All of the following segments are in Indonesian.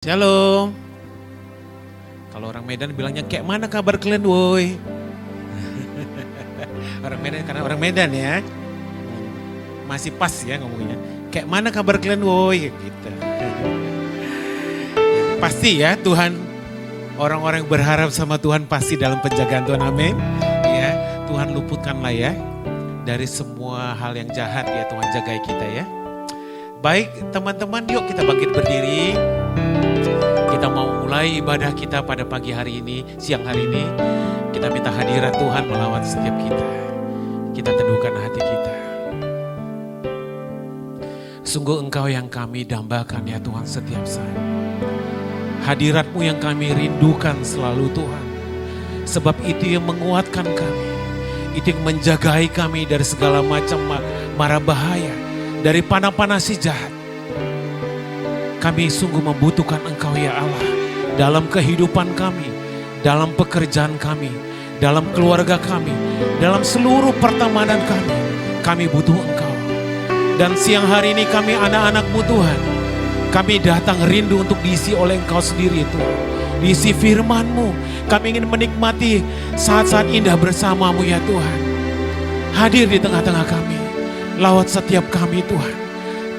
Shalom. Kalau orang Medan bilangnya kayak mana kabar kalian woi. Orang Medan karena orang Medan ya. Masih pas ya ngomongnya. Kayak mana kabar kalian woi gitu. Pasti ya Tuhan, orang-orang yang berharap sama Tuhan pasti dalam penjagaan Tuhan, amin. Ya, Tuhan luputkanlah ya dari semua hal yang jahat ya, Tuhan jagai kita ya. Baik teman-teman, yuk kita bangkit berdiri. Kita mau mulai ibadah kita pada pagi hari ini, siang hari ini. Kita minta hadirat Tuhan melawat setiap kita. Kita teduhkan hati kita. Sungguh Engkau yang kami dambakan ya Tuhan setiap saat. Hadirat-Mu yang kami rindukan selalu Tuhan. Sebab itu yang menguatkan kami. Itu yang menjagai kami dari segala macam mara bahaya. Dari panah-panah si jahat. Kami sungguh membutuhkan Engkau ya Allah. Dalam kehidupan kami. Dalam pekerjaan kami. Dalam keluarga kami. Dalam seluruh pertemanan kami. Kami butuh Engkau. Dan siang hari ini kami anak-anak-Mu Tuhan. Kami datang rindu untuk diisi oleh Engkau sendiri Tuhan. Diisi firman-Mu. Kami ingin menikmati saat-saat indah bersama-Mu ya Tuhan. Hadir di tengah-tengah kami. Lawat setiap kami Tuhan.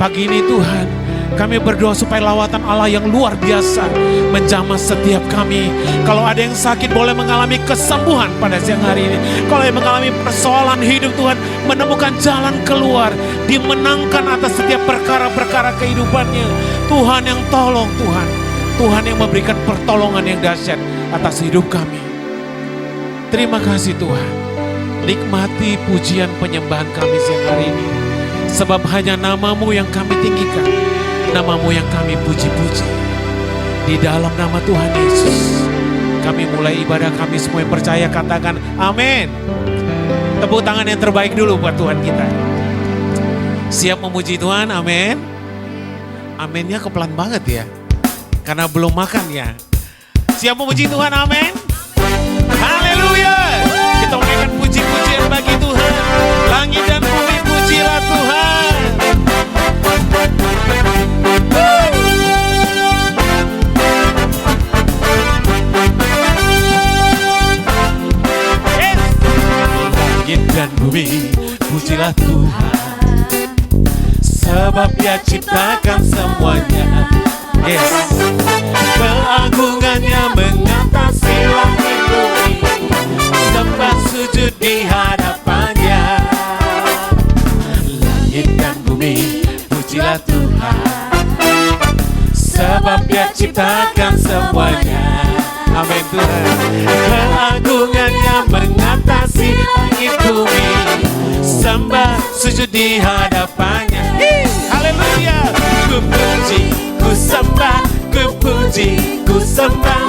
Pagi ini Tuhan, kami berdoa supaya lawatan Allah yang luar biasa menjamah setiap kami. Kalau ada yang sakit boleh mengalami kesembuhan pada siang hari ini. Kalau yang mengalami persoalan hidup Tuhan, menemukan jalan keluar. Dimenangkan atas setiap perkara-perkara kehidupannya. Tuhan yang tolong Tuhan. Tuhan yang memberikan pertolongan yang dahsyat atas hidup kami. Terima kasih Tuhan. Nikmati pujian penyembahan kami siang hari ini. Sebab hanya nama-Mu yang kami tinggikan. Nama-Mu yang kami puji-puji. Di dalam nama Tuhan Yesus. Kami mulai ibadah kami semua yang percaya katakan amin. Tepuk tangan yang terbaik dulu buat Tuhan kita. Siap memuji Tuhan, amin. Aminnya kepelan banget ya. Karena belum makan ya. Siap memuji Tuhan, amin. Haleluya. Kita menaikkan puji-pujian bagi Tuhan. Langit dan bumi pujilah Tuhan. Yes. Langit dan bumi pujilah Tuhan. Sebab Dia ciptakan semuanya. Yes. Keagungannya mengatasi langit bumi. Sembah sujud di hadapannya. Langit dan bumi pujilah Tuhan. Sebab Dia ciptakan semuanya. Amin Tuhan. Keagungannya mengatasi langit bumi. Sembah sujud di hadapannya. Haleluya. Ku puji, ku sembah, ku puji, ku sembah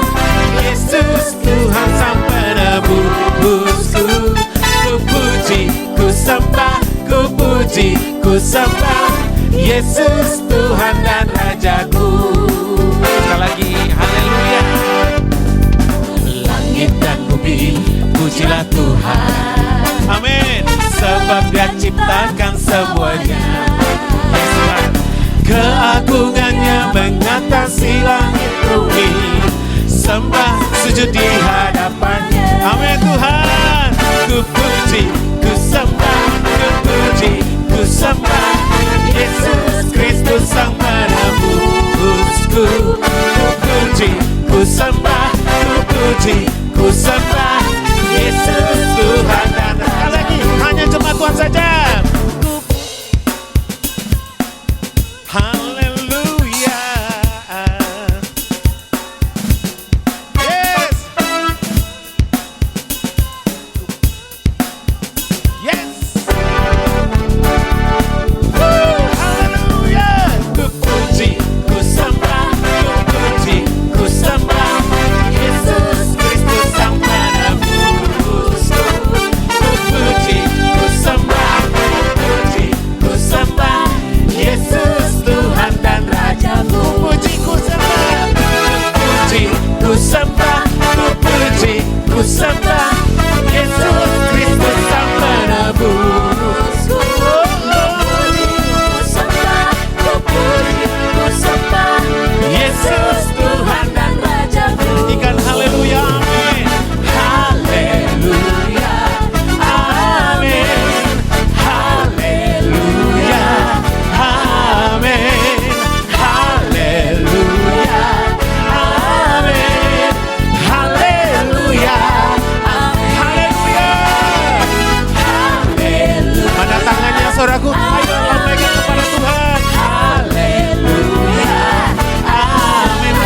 Yesus Tuhan Sang Penebusku. Ku puji, ku sembah, ku puji, ku sembah Yesus Tuhan dan Rajaku. Sekali lagi, haleluya. Langit dan bumi pujilah Tuhan. Amin. Sebab Dia ciptakan semuanya. Keagungannya mengatasi langit bumi. Sembah sujud di hadapannya. Amin Tuhan. Ku puji, ku sembah, ku puji, ku sembah Yesus Kristus Sang Penebusku. Ku puji, ku sembah, ku puji, ku sembah Yesus Tuhan dan Raja. Lagi hanya jemaat Tuhan saja. Haleluya. Yes.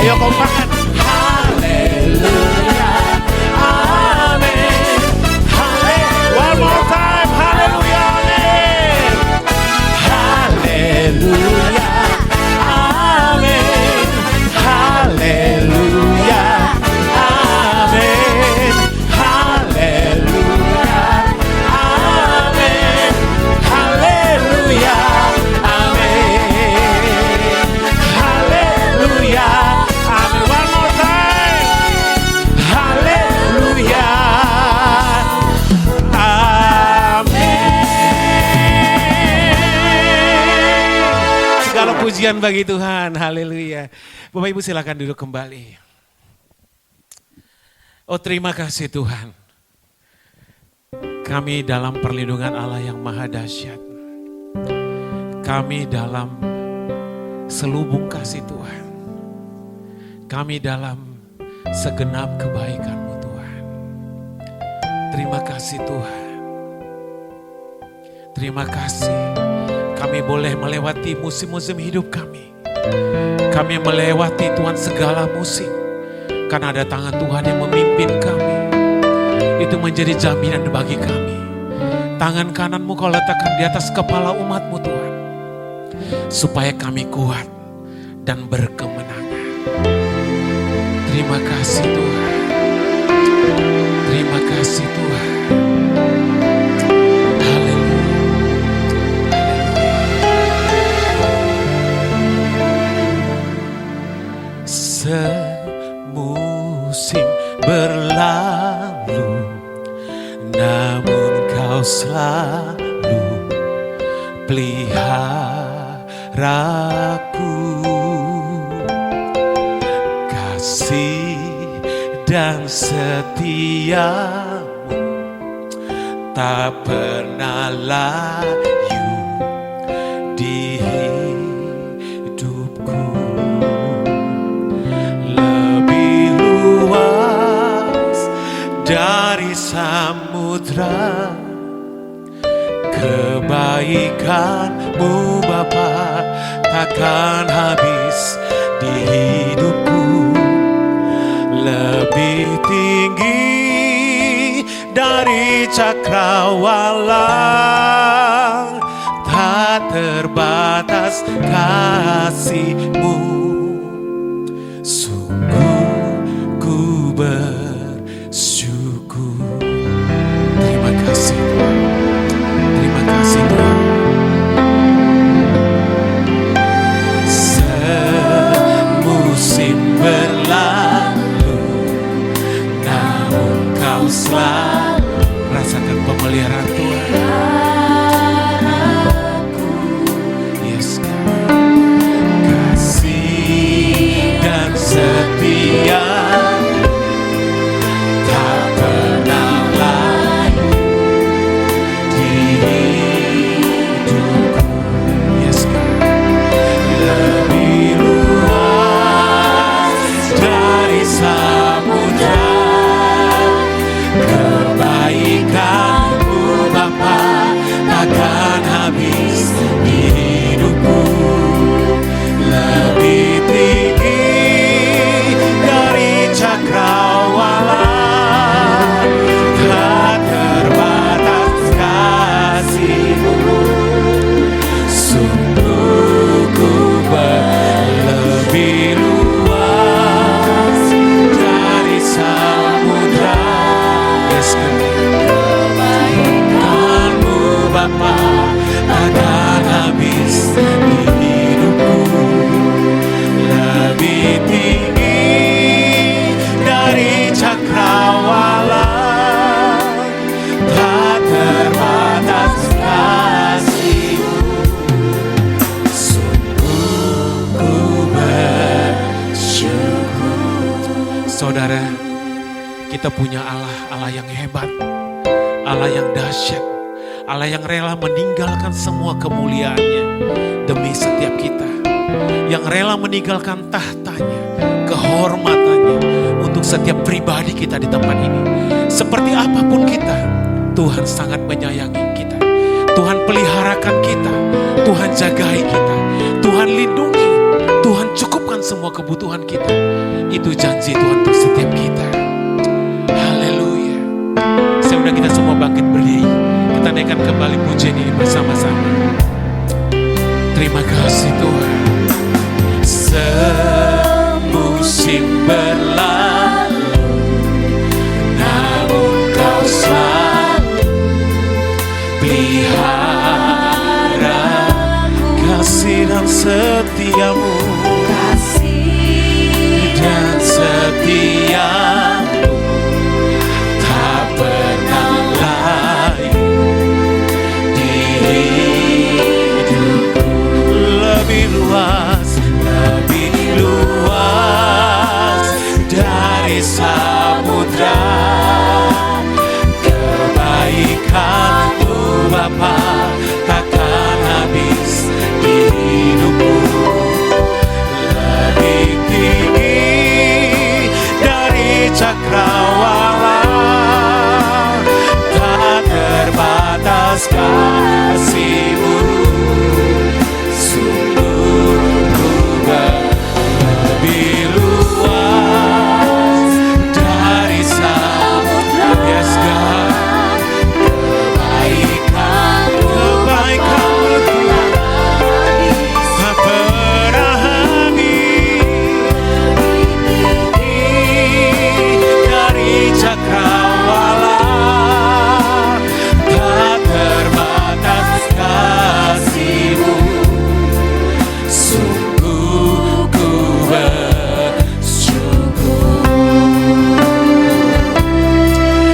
Ayo kompakan. Haleluya, amin. One more time, haleluya, amin. Haleluya, amin. Haleluya, amin. Haleluya, amin. Haleluya, amin. Haleluya, amin. One more time. Haleluya, amin. Segala pujian bagi Tuhan. Haleluya. Bapak Ibu silakan duduk kembali. Oh, terima kasih Tuhan. Kami dalam perlindungan Allah yang maha dahsyat. Kami dalam selubung kasih Tuhan. Kami dalam segenap kebaikan-Mu Tuhan. Terima kasih Tuhan. Terima kasih. Kami boleh melewati musim-musim hidup kami. Kami melewati Tuhan segala musim. Karena ada tangan Tuhan yang memimpin kami. Itu menjadi jaminan bagi kami. Tangan kanan-Mu Kau letakkan di atas kepala umat-Mu Tuhan. Supaya kami kuat dan berkemenangan. Terima kasih Tuhan. Terima kasih Tuhan. Haleluya. Semusim berlalu, namun Kau selalu peliharaku. Kasih dan setia-Mu tak pernah layu di hidupku. Lebih luas dari samudra kebaikan-Mu Bapa takkan habis di hidupku. Lebih tinggi dari cakrawala, tak terbatas kasih-Mu. Sungguh ku bersyukur. Terima kasih Tuhan. Terima kasih Tuhan. Semusim berlalu, namun Kau selalu rasakan pemeliharaan Tuhan. Yes, God. Kasih dan setia tak pernah layu di hidupku. Yes, God. Lebih luas dari samudra kebaikan-Mu Bapa takkan habis di hidupku. Lebih tinggi dari cakrawala, tak terbatas kasih-Mu. Sungguh ku lebih luas dari samudra. Yes, kebaikan-Mu Bapa takkan habis di hidupku. Lebih tinggi dari cakrawala, tak terbatas kasih-Mu. Sungguh ku bersyukur. Saudara, kita punya Allah yang hebat, Allah yang dahsyat, Allah yang rela meninggalkan semua kemuliaannya demi setiap kita, yang rela meninggalkan tahtanya, kehormatannya untuk setiap pribadi kita di tempat ini. Seperti apapun kita, Tuhan sangat menyayangi kita. Tuhan peliharakan kita, Tuhan jagai kita, Tuhan lindungi, Tuhan Tuhan cukupkan semua kebutuhan kita. Itu janji Tuhan untuk setiap kita. Haleluya. Sudah kita semua bangkit berdiri. Kita naikkan kembali pujian ini bersama-sama. Terima kasih Tuhan. Semusim berlalu, namun Kau selalu pelihara kasih dan setiamu. Dan setiamu tak pernah layu di hidupku. Lebih luas dari samudra, kebaikan-Mu Bapa takkan habis di hidupku. Lebih tinggi dari cakrawala, tak terbatas kasih-Mu. Sungguh ku lebih luas dari samudra. Yes God, kebaikan-Mu tak pernah habis. Dari cakrawala, tak terbatas kasih-Mu. Sungguh ku bersyukur.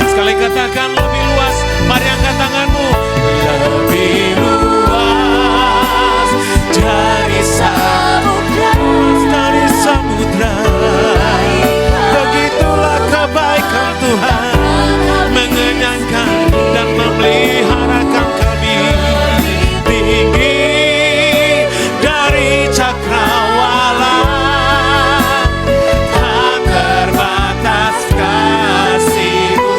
Sekali katakan lebih luas. Mari angkat tanganmu. Lebih luas dari samudra, begitulah kebaikan Tuhan mengenyangkan dan memeliharakan kami. Tinggi dari cakrawala, tak terbatas kasih-Mu.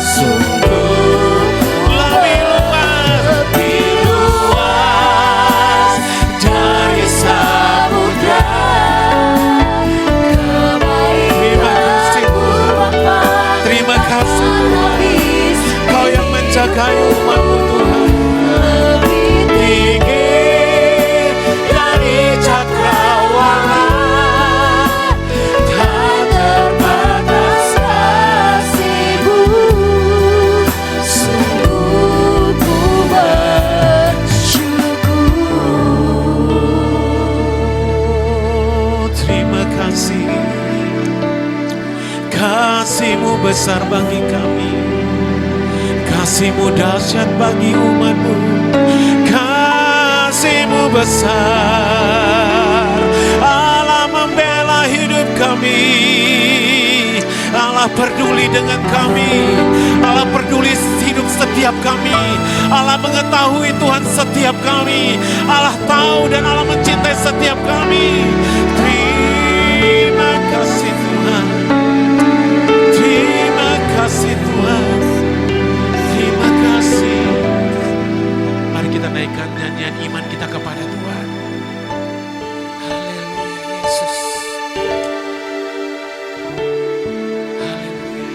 Sungguh lebih luas dari samudra. Terima kasih Tuhan. Terima kasih Tuhan. Kau yang menjaga umat-Mu Tuhan. Tinggi dari cakrawala, tak terbatas kasih-Mu. Sungguh ku bersyukur. Terima kasih. Kasih-Mu besar bagi kami. Kasih-Mu dahsyat bagi umat-Mu. Kasih-Mu besar. Allah membela hidup kami. Allah peduli dengan kami. Allah peduli hidup setiap kami. Allah mengetahui Tuhan setiap kami. Allah tahu dan Allah mencintai setiap kami. Terima kasih Tuhan. Terima kasih Tuhan. Terima kasih. Mari kita naikkan nyanyian iman kita kepada Tuhan. Haleluya Yesus. Haleluya.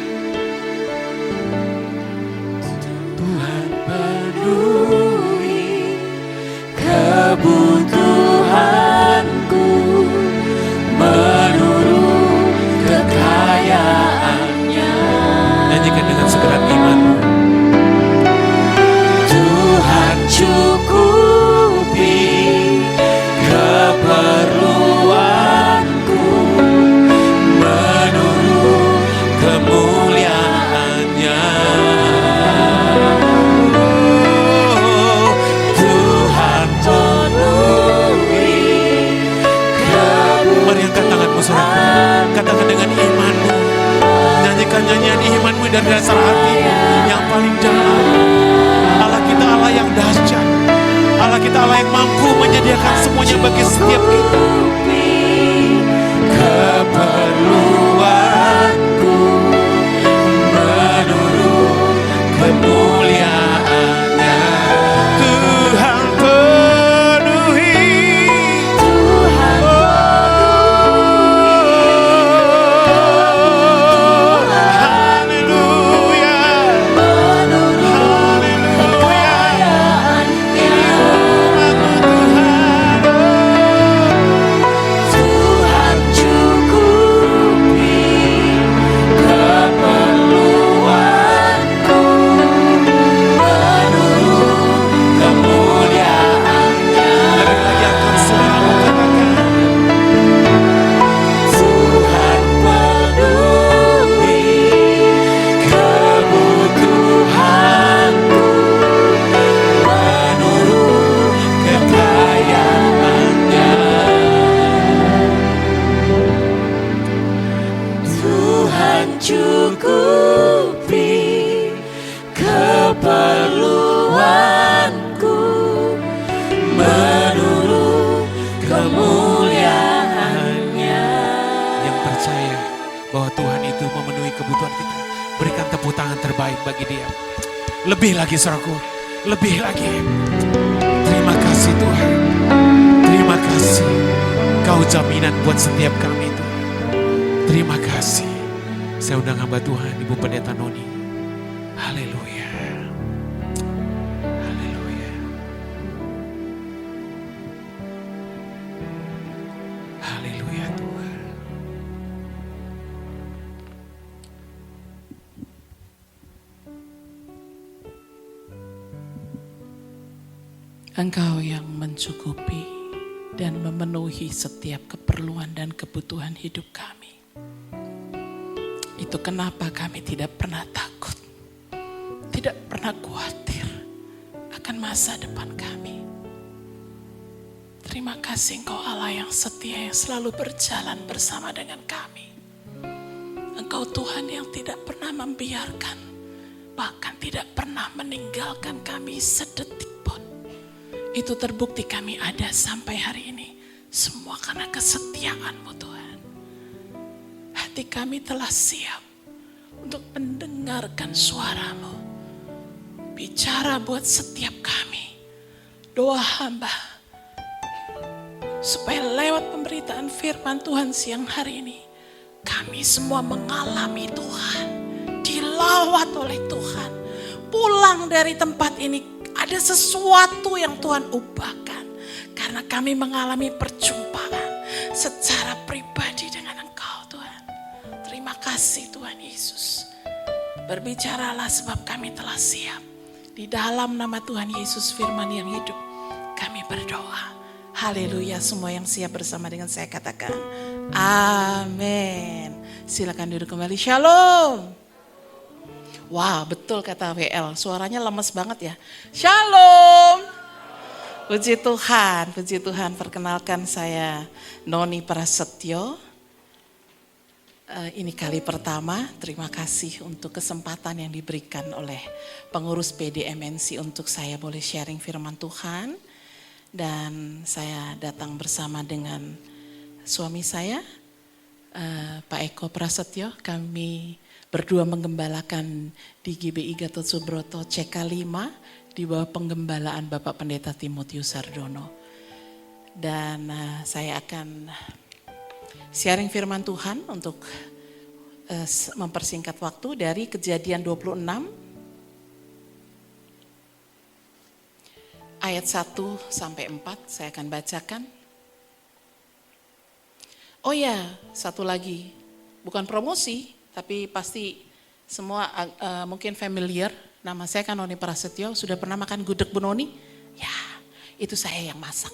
Tuhan penuhi kebutuhanku menurut kekayaannya. Nyanyikan dengan segenap imanmu. Tuhan cukupi keperluanku menurut kemuliaannya. Tuhan penuhi kebutuhanku. Mari angkat tanganmu saudara. Katakan dengan imanmu. Nyanyikan nyanyian imanmu dari dasar hatimu yang paling dalam. Allah kita Allah yang dahsyat. Allah kita Allah yang mampu menyediakan semuanya bagi setiap kita. Keperluanku menurut kemuliaannya. Tuhan penuhi bahwa Tuhan itu memenuhi kebutuhan kita. Berikan tepuk tangan terbaik bagi Dia. Lebih lagi saudaraku, lebih lagi. Terima kasih Tuhan. Terima kasih. Kau jaminan buat setiap kami Tuhan. Terima kasih. Saya undang hamba Tuhan, Ibu Pendeta Noni. Haleluya. Haleluya. Haleluya Tuhan. Engkau yang mencukupi dan memenuhi setiap keperluan dan kebutuhan hidup kami. Itu kenapa kami tidak pernah takut, tidak pernah khawatir akan masa depan kami. Terima kasih Engkau Allah yang setia, yang selalu berjalan bersama dengan kami. Engkau Tuhan yang tidak pernah membiarkan, bahkan tidak pernah meninggalkan kami sedetik pun. Itu terbukti kami ada sampai hari ini. Semua karena kesetiaan-Mu Tuhan. Hati kami telah siap untuk mendengarkan suara-Mu. Bicara buat setiap kami. Doa hamba. Supaya lewat pemberitaan firman Tuhan siang hari ini. Kami semua mengalami Tuhan. Dilawat oleh Tuhan. Pulang dari tempat ini. Ada sesuatu yang Tuhan ubahkan. Karena kami mengalami perjumpaan secara pribadi dengan Engkau Tuhan. Terima kasih Tuhan Yesus. Berbicaralah sebab kami telah siap. Di dalam nama Tuhan Yesus firman yang hidup. Kami berdoa. Haleluya, semua yang siap bersama dengan saya katakan. Amin. Silakan duduk kembali. Shalom. Wah, betul kata WL, suaranya lemes banget ya. Shalom. Puji Tuhan, puji Tuhan. Perkenalkan saya Noni Prasetyo. Ini kali pertama, terima kasih untuk kesempatan yang diberikan oleh pengurus PDMNC untuk saya boleh sharing firman Tuhan. Dan saya datang bersama dengan suami saya, Pak Eko Prasetyo. Kami berdua menggembalakan di GBI Gatot Subroto CK5 di bawah penggembalaan Bapak Pendeta Timotius Sardono. Dan saya akan sharing firman Tuhan untuk mempersingkat waktu dari Kejadian 26 ayat 1 sampai 4 saya akan bacakan. Oh ya, satu lagi, bukan promosi, tapi pasti semua mungkin familiar. Nama saya kan Noni Prasetyo. Sudah pernah makan gudeg Bu Noni? Ya, itu saya yang masak.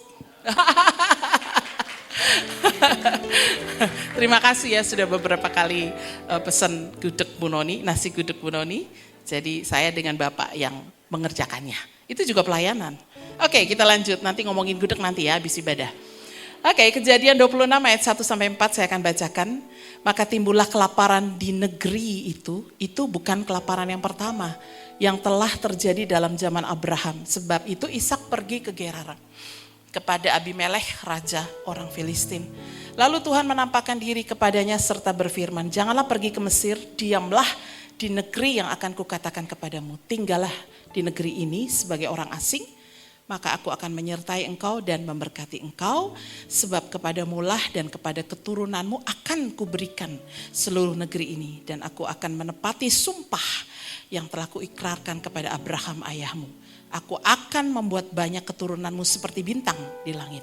Terima kasih ya sudah beberapa kali pesan gudeg Bu Noni, nasi gudeg Bu Noni. Jadi saya dengan Bapak yang mengerjakannya. Itu juga pelayanan. Oke, kita lanjut. Nanti ngomongin gudeg nanti ya habis ibadah. Oke, Kejadian 26 ayat 1 sampai 4 saya akan bacakan. Maka timbullah kelaparan di negeri itu bukan kelaparan yang pertama yang telah terjadi dalam zaman Abraham. Sebab itu Ishak pergi ke Gerar kepada Abimelekh, raja orang Filistin. Lalu Tuhan menampakkan diri kepadanya serta berfirman, janganlah pergi ke Mesir, diamlah di negeri yang akan kukatakan kepadamu. Tinggallah di negeri ini sebagai orang asing. Maka aku akan menyertai engkau dan memberkati engkau, sebab kepadamulah dan kepada keturunanmu akan kuberikan seluruh negeri ini. Dan aku akan menepati sumpah yang telah kuikrarkan kepada Abraham ayahmu. Aku akan membuat banyak keturunanmu seperti bintang di langit.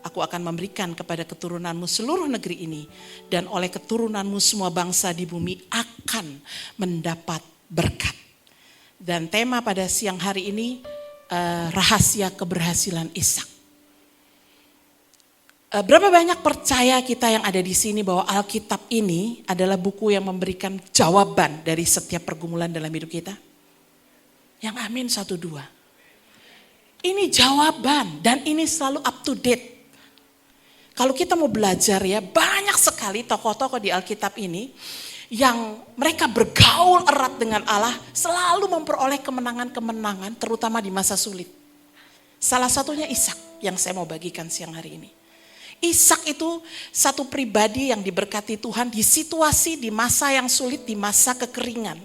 Aku akan memberikan kepada keturunanmu seluruh negeri ini. Dan oleh keturunanmu semua bangsa di bumi akan mendapat berkat. Dan tema pada siang hari ini, rahasia keberhasilan Ishak. Berapa banyak percaya kita yang ada di sini bahwa Alkitab ini adalah buku yang memberikan jawaban dari setiap pergumulan dalam hidup kita? Yang amin 1, 2. Ini jawaban dan ini selalu up to date. Kalau kita mau belajar ya, banyak sekali tokoh-tokoh di Alkitab ini yang mereka bergaul erat dengan Allah, selalu memperoleh kemenangan-kemenangan terutama di masa sulit. Salah satunya Ishak yang saya mau bagikan siang hari ini. Ishak itu satu pribadi yang diberkati Tuhan di situasi, di masa yang sulit, di masa kekeringan.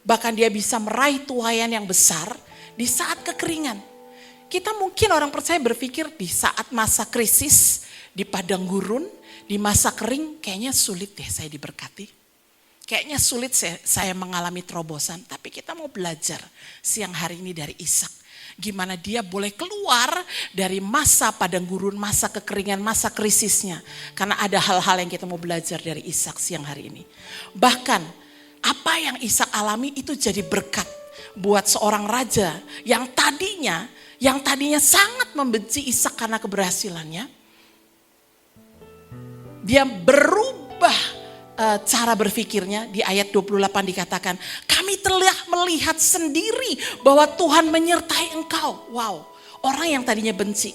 Bahkan dia bisa meraih tuaian yang besar di saat kekeringan. Kita mungkin orang percaya berpikir di saat masa krisis, di padang gurun, di masa kering, kayaknya sulit deh saya diberkati. Kayaknya sulit saya mengalami terobosan. Tapi kita mau belajar siang hari ini dari Ishak. Gimana dia boleh keluar dari masa padang gurun, masa kekeringan, masa krisisnya. Karena ada hal-hal yang kita mau belajar dari Ishak siang hari ini. Bahkan apa yang Ishak alami itu jadi berkat buat seorang raja yang tadinya sangat membenci Ishak karena keberhasilannya. Dia berubah cara berpikirnya. Di ayat 28 dikatakan, kami telah melihat sendiri bahwa Tuhan menyertai engkau. Wow, orang yang tadinya benci,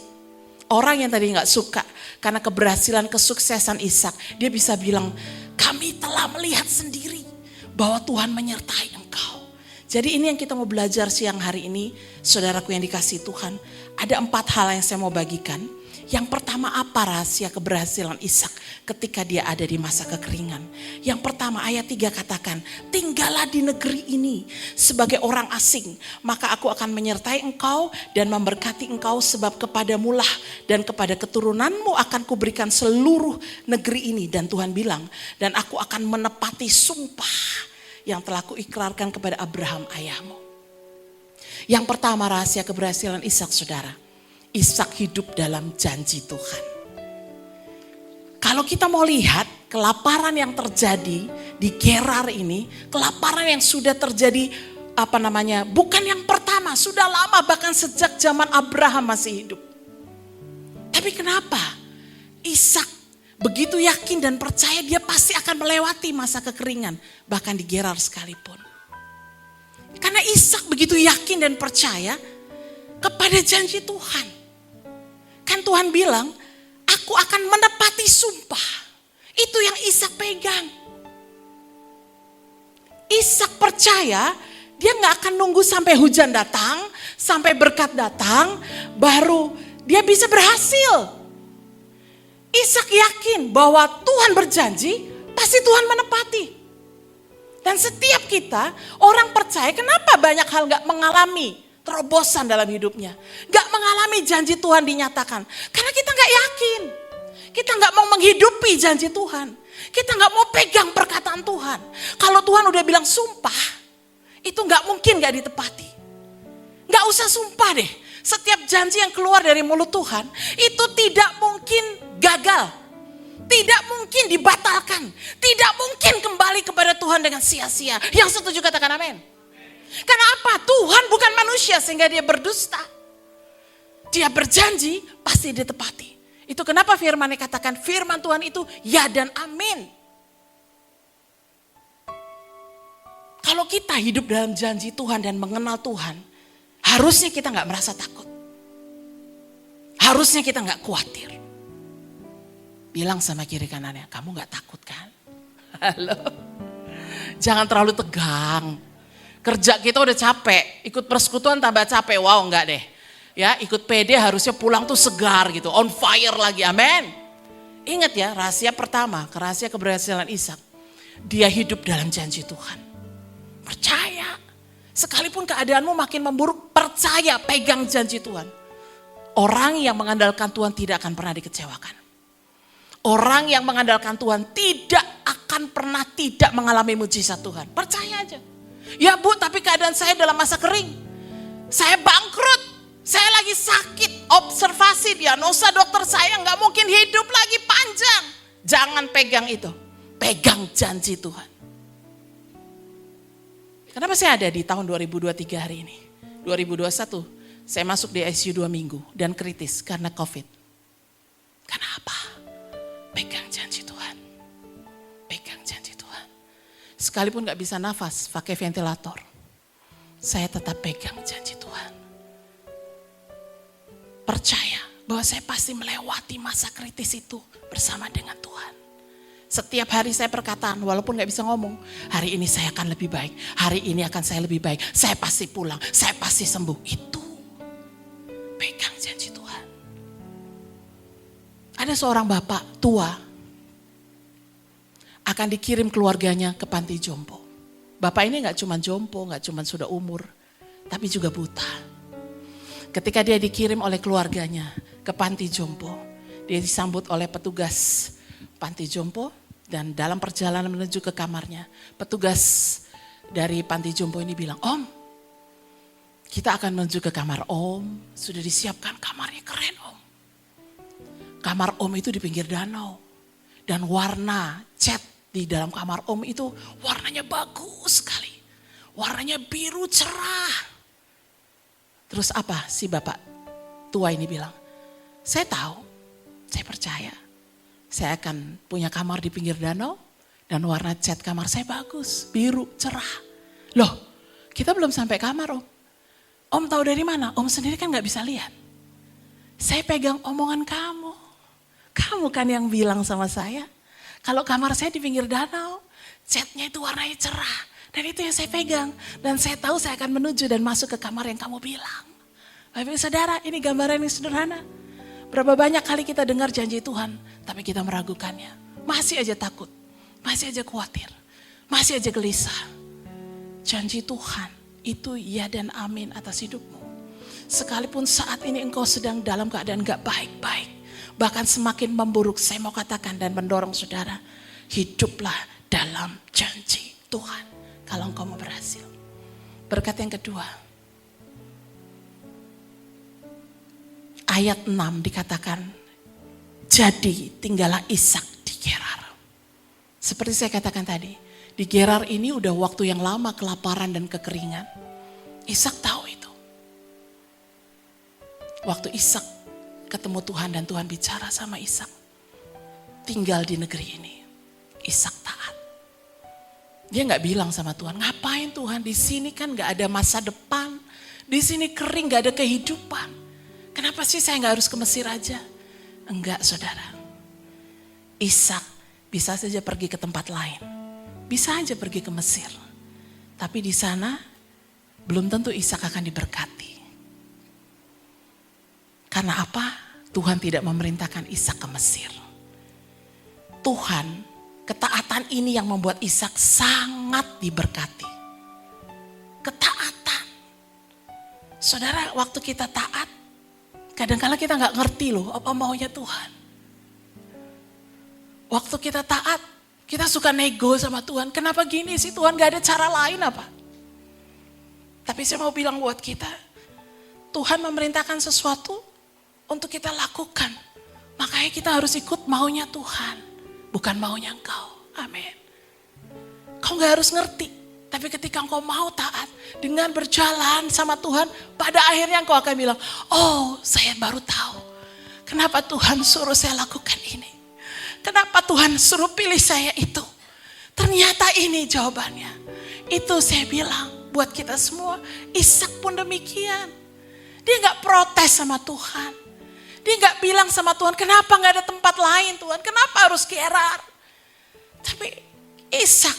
orang yang tadinya gak suka karena keberhasilan kesuksesan Ishak, dia bisa bilang, kami telah melihat sendiri bahwa Tuhan menyertai engkau. Jadi ini yang kita mau belajar siang hari ini, saudaraku yang dikasihi Tuhan. Ada 4 hal yang saya mau bagikan. Yang pertama, apa rahasia keberhasilan Ishak ketika dia ada di masa kekeringan? Yang pertama, ayat 3 katakan, tinggallah di negeri ini sebagai orang asing, maka aku akan menyertai engkau dan memberkati engkau, sebab kepadamulah dan kepada keturunanmu akan kuberikan seluruh negeri ini. Dan Tuhan bilang, dan aku akan menepati sumpah yang telah kuikrarkan kepada Abraham ayahmu. Yang pertama, rahasia keberhasilan Ishak, saudara. Ishak hidup dalam janji Tuhan. Kalau kita mau lihat kelaparan yang terjadi di Gerar ini, kelaparan yang sudah terjadi bukan yang pertama, sudah lama, bahkan sejak zaman Abraham masih hidup. Tapi kenapa Ishak begitu yakin dan percaya dia pasti akan melewati masa kekeringan, bahkan di Gerar sekalipun? Karena Ishak begitu yakin dan percaya kepada janji Tuhan. Kan Tuhan bilang, aku akan menepati sumpah. Itu yang Ishak pegang. Ishak percaya, dia gak akan nunggu sampai hujan datang, sampai berkat datang, baru dia bisa berhasil. Ishak yakin bahwa Tuhan berjanji, pasti Tuhan menepati. Dan setiap kita, orang percaya, kenapa banyak hal gak mengalami terobosan dalam hidupnya, gak mengalami janji Tuhan dinyatakan? Karena kita gak yakin, kita gak mau menghidupi janji Tuhan, kita gak mau pegang perkataan Tuhan. Kalau Tuhan udah bilang sumpah, itu gak mungkin gak ditepati. Gak usah sumpah deh, setiap janji yang keluar dari mulut Tuhan, itu tidak mungkin gagal, tidak mungkin dibatalkan, tidak mungkin kembali kepada Tuhan dengan sia-sia. Yang setuju katakan amin. Karena apa? Tuhan bukan manusia sehingga dia berdusta. Dia berjanji pasti ditepati. Itu kenapa firman-Nya katakan firman Tuhan itu ya dan amin. Kalau kita hidup dalam janji Tuhan dan mengenal Tuhan, harusnya kita gak merasa takut. Harusnya kita gak khawatir. Bilang sama kiri kanannya, kamu gak takut kan? Halo. Jangan terlalu tegang. Kerja kita udah capek, ikut persekutuan tambah capek. Wow, enggak deh. Ya, ikut PD harusnya pulang tuh segar gitu, on fire lagi. Amin. Ingat ya, rahasia pertama, rahasia keberhasilan Ishak. Dia hidup dalam janji Tuhan. Percaya. Sekalipun keadaanmu makin memburuk, percaya, pegang janji Tuhan. Orang yang mengandalkan Tuhan tidak akan pernah dikecewakan. Orang yang mengandalkan Tuhan tidak akan pernah tidak mengalami mujizat Tuhan. Percaya aja. Ya Bu, tapi keadaan saya dalam masa kering. Saya bangkrut, saya lagi sakit, observasi diagnosa dokter saya gak mungkin hidup lagi panjang. Jangan pegang itu, pegang janji Tuhan. Kenapa saya ada di tahun 2023 hari ini? 2021 saya masuk di ICU 2 minggu dan kritis karena COVID. Karena apa? Pegang janji Tuhan. Pegang janji Tuhan. Sekalipun gak bisa nafas pakai ventilator, saya tetap pegang janji Tuhan. Percaya bahwa saya pasti melewati masa kritis itu bersama dengan Tuhan. Setiap hari saya perkataan, walaupun gak bisa ngomong, hari ini saya akan lebih baik, hari ini akan saya lebih baik, saya pasti pulang, saya pasti sembuh. Itu pegang janji Tuhan. Ada Ada seorang bapak tua akan dikirim keluarganya ke panti jompo. Bapak ini gak cuma jompo, gak cuma sudah umur, tapi juga buta. Ketika dia dikirim oleh keluarganya ke panti jompo, dia disambut oleh petugas panti jompo, dan dalam perjalanan menuju ke kamarnya, petugas dari panti jompo ini bilang, "Om, kita akan menuju ke kamar Om, sudah disiapkan kamarnya, keren Om. Kamar Om itu di pinggir danau, dan warna cat di dalam kamar Om itu warnanya bagus sekali, warnanya biru cerah." Terus apa si bapak tua ini bilang, "Saya tahu, saya percaya. Saya akan punya kamar di pinggir danau dan warna cat kamar saya bagus, biru, cerah." Loh, kita belum sampai kamar Om. Om tahu dari mana? Om sendiri kan gak bisa lihat. Saya pegang omongan kamu. Kamu kan yang bilang sama saya, kalau kamar saya di pinggir danau, catnya itu warnanya cerah. Dan itu yang saya pegang. Dan saya tahu saya akan menuju dan masuk ke kamar yang kamu bilang. Bapak Ibu Saudara, ini gambaran yang sederhana. Berapa banyak kali kita dengar janji Tuhan, tapi kita meragukannya. Masih aja takut, masih aja khawatir, masih aja gelisah. Janji Tuhan itu ya dan amin atas hidupmu. Sekalipun saat ini engkau sedang dalam keadaan gak baik-baik, bahkan semakin memburuk, saya mau katakan dan mendorong saudara, hiduplah dalam janji Tuhan kalau engkau mau berhasil. Berkat yang kedua, ayat 6 dikatakan, jadi tinggallah Ishak di Gerar. Seperti saya katakan tadi, di Gerar ini udah waktu yang lama kelaparan dan kekeringan. Ishak tahu itu. Waktu Ishak ketemu Tuhan dan Tuhan bicara sama Ishak, tinggal di negeri ini. Ishak taat. Dia gak bilang sama Tuhan, ngapain Tuhan, di sini kan gak ada masa depan, di sini kering, gak ada kehidupan. Kenapa sih saya gak harus ke Mesir aja? Enggak saudara. Ishak bisa saja pergi ke tempat lain. Bisa aja pergi ke Mesir. Tapi di sana belum tentu Ishak akan diberkati. Karena apa? Tuhan tidak memerintahkan Ishak ke Mesir. Tuhan, ketaatan ini yang membuat Ishak sangat diberkati. Ketaatan. Saudara, waktu kita taat, kadang-kala kita gak ngerti loh apa maunya Tuhan. Waktu kita taat, kita suka nego sama Tuhan. Kenapa gini sih Tuhan, gak ada cara lain apa? Tapi saya mau bilang buat kita, Tuhan memerintahkan sesuatu untuk kita lakukan. Makanya kita harus ikut maunya Tuhan, bukan maunya engkau. Amin. Kau gak harus ngerti, tapi ketika engkau mau taat, dengan berjalan sama Tuhan, pada akhirnya engkau akan bilang, oh saya baru tahu, kenapa Tuhan suruh saya lakukan ini. Kenapa Tuhan suruh pilih saya itu. Ternyata ini jawabannya. Itu saya bilang buat kita semua, Ishak pun demikian. Dia gak protes sama Tuhan. Dia gak bilang sama Tuhan, kenapa gak ada tempat lain Tuhan, kenapa harus Gerar. Tapi Ishak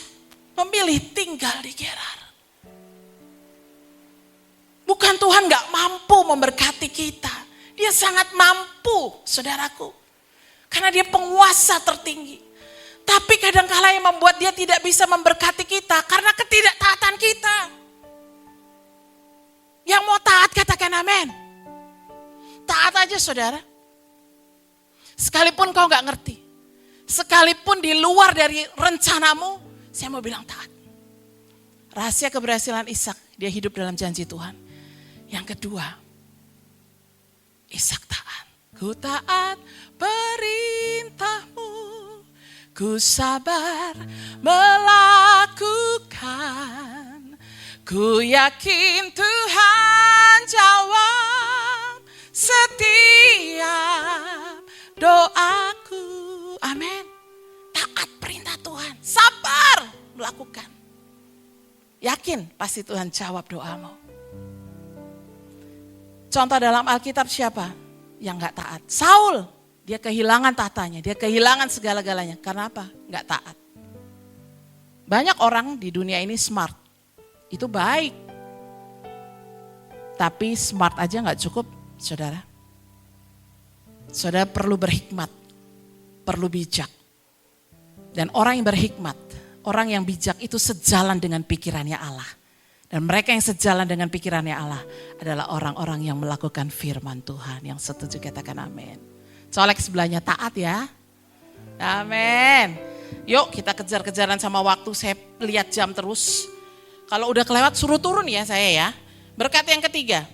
memilih tinggal di Gerar. Bukan Tuhan gak mampu memberkati kita. Dia sangat mampu, saudaraku. Karena dia penguasa tertinggi. Tapi kadang-kala yang membuat dia tidak bisa memberkati kita karena ketidaktaatan kita. Yang mau taat katakan amin. Taat aja saudara. Sekalipun kau gak ngerti. Sekalipun di luar dari rencanamu, saya mau bilang taat. Rahasia keberhasilan Ishak, dia hidup dalam janji Tuhan. Yang kedua, Ishak taat. Ku taat perintahmu, ku sabar melakukan. Ku yakin Tuhan jawab setiap doaku. Amin. Taat perintah Tuhan, sabar melakukan. Yakin pasti Tuhan jawab doamu. Contoh dalam Alkitab siapa yang gak taat? Saul, dia kehilangan tahtanya, dia kehilangan segala-galanya. Karena apa? Gak taat. Banyak orang di dunia ini smart, itu baik. Tapi smart aja gak cukup, saudara. Saudara perlu berhikmat perlu bijak. Dan orang yang berhikmat, orang yang bijak itu sejalan dengan pikirannya Allah. Dan mereka yang sejalan dengan pikirannya Allah adalah orang-orang yang melakukan firman Tuhan. Yang setuju katakan amin. Colek sebelahnya taat ya. Amin. Yuk kita kejar-kejaran sama waktu, saya lihat jam terus. Kalau udah kelewat suruh turun ya saya ya. Berkat yang ketiga,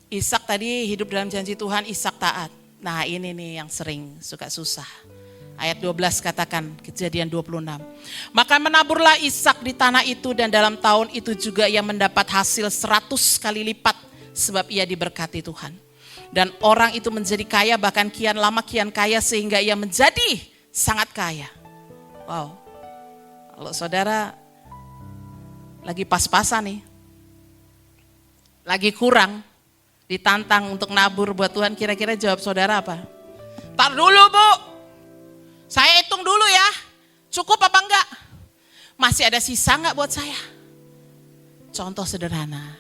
Ishak tadi hidup dalam janji Tuhan, Ishak taat. Nah ini nih yang sering suka susah. Ayat 12 katakan, Kejadian 26. Maka menaburlah Ishak di tanah itu dan dalam tahun itu juga ia mendapat hasil 100 kali lipat sebab ia diberkati Tuhan. Dan orang itu menjadi kaya bahkan kian lama kian kaya sehingga ia menjadi sangat kaya. Wow, kalau saudara lagi pas-pasan nih, lagi kurang, ditantang untuk nabur buat Tuhan, kira-kira jawab saudara apa? Tar dulu Bu, saya hitung dulu ya, cukup apa enggak? Masih ada sisa enggak buat saya? Contoh sederhana,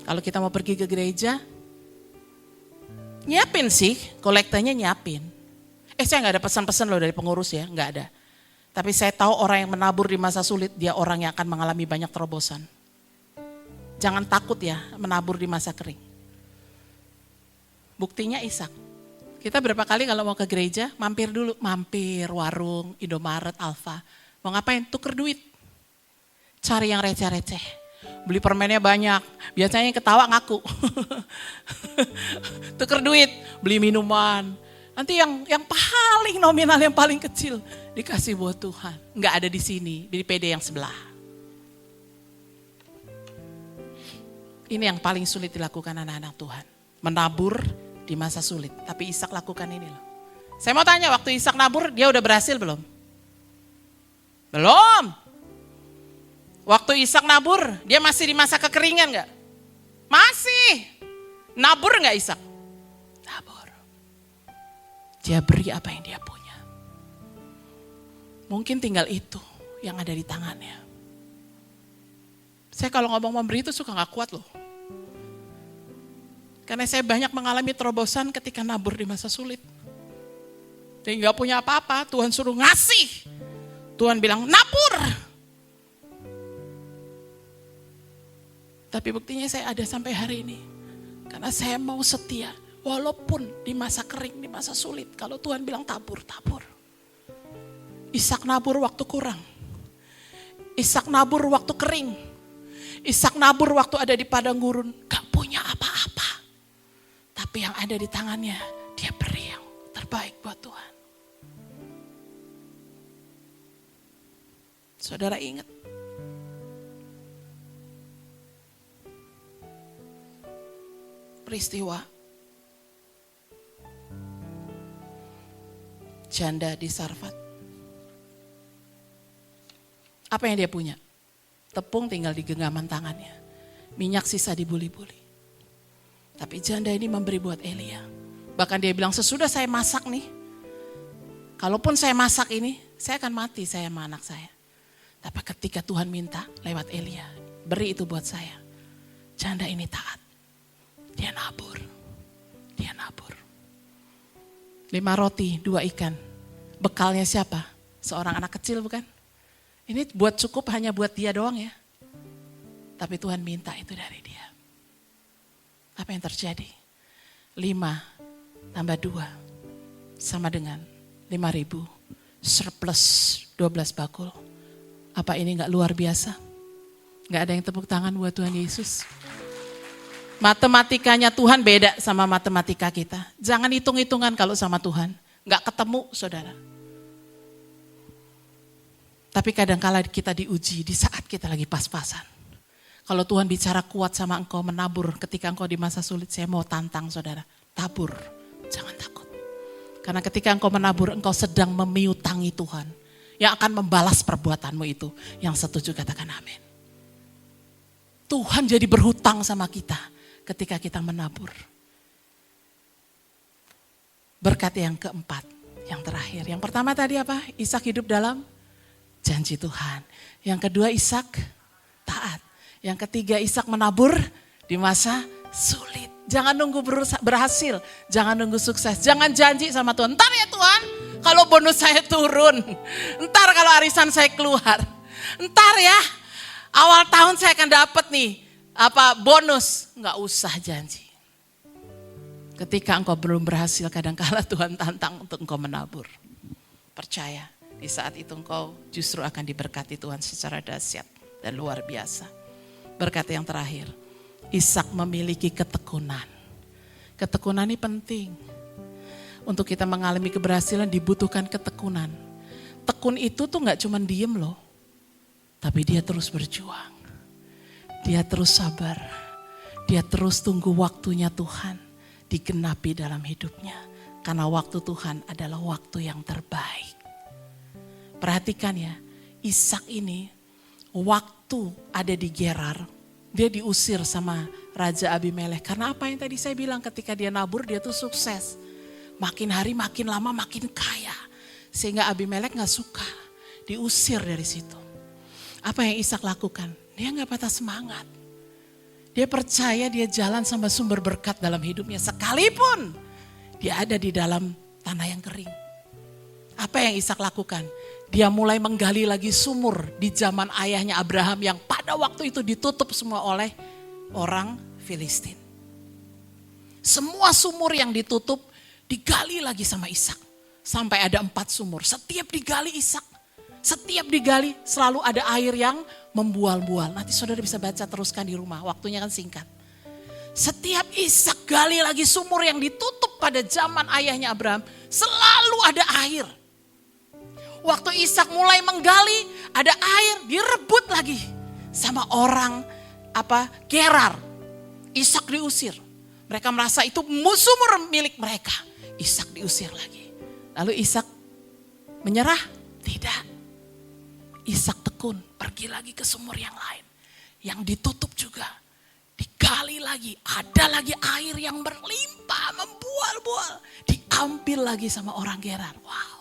kalau kita mau pergi ke gereja, nyiapin sih, kolektanya nyiapin. Saya enggak ada pesan-pesan loh dari pengurus ya, enggak ada. Tapi saya tahu orang yang menabur di masa sulit, dia orang yang akan mengalami banyak terobosan. Jangan takut ya menabur di masa kering. Buktinya Ishak. Kita berapa kali kalau mau ke gereja, mampir dulu. Mampir warung, Indomaret, Alfa. Mau ngapain? Tuker duit. Cari yang receh-receh. Beli permennya banyak. Biasanya yang ketawa ngaku. Tuker duit, beli minuman. Nanti yang paling nominal, yang paling kecil dikasih buat Tuhan. Enggak ada di sini, di PD yang sebelah. Ini yang paling sulit dilakukan anak-anak Tuhan. Menabur di masa sulit. Tapi Ishak lakukan ini loh. Saya mau tanya, waktu Ishak nabur, dia udah berhasil belum? Belum. Waktu Ishak nabur, dia masih di masa kekeringan gak? Masih. Nabur gak Ishak? Nabur. Dia beri apa yang dia punya. Mungkin tinggal itu yang ada di tangannya. Saya kalau ngomong memberi itu suka gak kuat loh. Karena saya banyak mengalami terobosan ketika nabur di masa sulit. Dia gak punya apa-apa, Tuhan suruh ngasih. Tuhan bilang nabur. Tapi buktinya saya ada sampai hari ini. Karena saya mau setia. Walaupun di masa kering, di masa sulit. Kalau Tuhan bilang tabur, tabur. Ishak nabur waktu kurang. Ishak nabur waktu kering. Ishak nabur waktu ada di padang gurun. Gak punya apa-apa. Tapi yang ada di tangannya, dia beri yang terbaik buat Tuhan. Saudara ingat. Peristiwa janda di Sarfat. Apa yang dia punya? Tepung tinggal di genggaman tangannya. Minyak sisa di buli-buli. Tapi janda ini memberi buat Elia. Bahkan dia bilang, sesudah saya masak nih. Kalaupun saya masak ini, saya akan mati saya sama anak saya. Tapi ketika Tuhan minta lewat Elia, beri itu buat saya. Janda ini taat. Dia nabur. Dia nabur. 5 roti, 2 ikan. Bekalnya siapa? Seorang anak kecil bukan? Ini buat cukup hanya buat dia doang ya. Tapi Tuhan minta itu dari dia. Apa yang terjadi? 5 tambah 2 sama dengan 5.000 surplus 12 bakul. Apa ini gak luar biasa? Gak ada yang tepuk tangan buat Tuhan Yesus. Matematikanya Tuhan beda sama matematika kita. Jangan hitung-hitungan kalau sama Tuhan. Gak ketemu saudara. Tapi kadang-kala kita diuji di saat kita lagi pas-pasan. Kalau Tuhan bicara kuat sama engkau menabur ketika engkau di masa sulit, saya mau tantang saudara. Tabur, jangan takut. Karena ketika engkau menabur, engkau sedang memiutangi Tuhan. Yang akan membalas perbuatanmu itu. Yang setuju katakan amin. Tuhan jadi berhutang sama kita ketika kita menabur. Berkat yang keempat, yang terakhir. Yang pertama tadi apa? Ishak hidup dalam janji Tuhan. Yang kedua Ishak taat. Yang ketiga Ishak menabur di masa sulit. Jangan nunggu berhasil, jangan nunggu sukses, jangan janji sama Tuhan. Ntar ya Tuhan, kalau bonus saya turun, ntar kalau arisan saya keluar, ntar ya awal tahun saya akan dapat nih bonus. Nggak usah janji. Ketika engkau belum berhasil, kadang-kala Tuhan tantang untuk engkau menabur. Percaya, di saat itu engkau justru akan diberkati Tuhan secara dahsyat dan luar biasa. Berkat yang terakhir. Ishak memiliki ketekunan. Ketekunan ini penting. Untuk kita mengalami keberhasilan dibutuhkan ketekunan. Tekun itu tuh gak cuma diem loh. Tapi dia terus berjuang. Dia terus sabar. Dia terus tunggu waktunya Tuhan digenapi dalam hidupnya. Karena waktu Tuhan adalah waktu yang terbaik. Perhatikan ya, Ishak ini waktu ada di Gerar, dia diusir sama Raja Abimelek. Karena apa yang tadi saya bilang, ketika dia nabur dia tuh sukses. Makin hari makin lama makin kaya. Sehingga Abimelek gak suka. Diusir dari situ. Apa yang Ishak lakukan? Dia gak patah semangat. Dia percaya dia jalan sama sumber berkat dalam hidupnya. Sekalipun dia ada di dalam tanah yang kering. Apa yang Ishak lakukan? Dia mulai menggali lagi sumur di zaman ayahnya Abraham yang pada waktu itu ditutup semua oleh orang Filistin. Semua sumur yang ditutup digali lagi sama Ishak. Sampai ada 4 sumur. Setiap digali Ishak, setiap digali selalu ada air yang membual-bual. Nanti saudara bisa baca teruskan di rumah, waktunya kan singkat. Setiap Ishak gali lagi sumur yang ditutup pada zaman ayahnya Abraham, selalu ada air. Waktu Ishak mulai menggali, ada air, direbut lagi sama orang Gerar. Ishak diusir. Mereka merasa itu sumur milik mereka. Ishak diusir lagi. Lalu Ishak menyerah? Tidak. Ishak tekun, pergi lagi ke sumur yang lain. Yang ditutup juga. Digali lagi, ada lagi air yang berlimpah, membual-bual. Diambil lagi sama orang Gerar. Wow.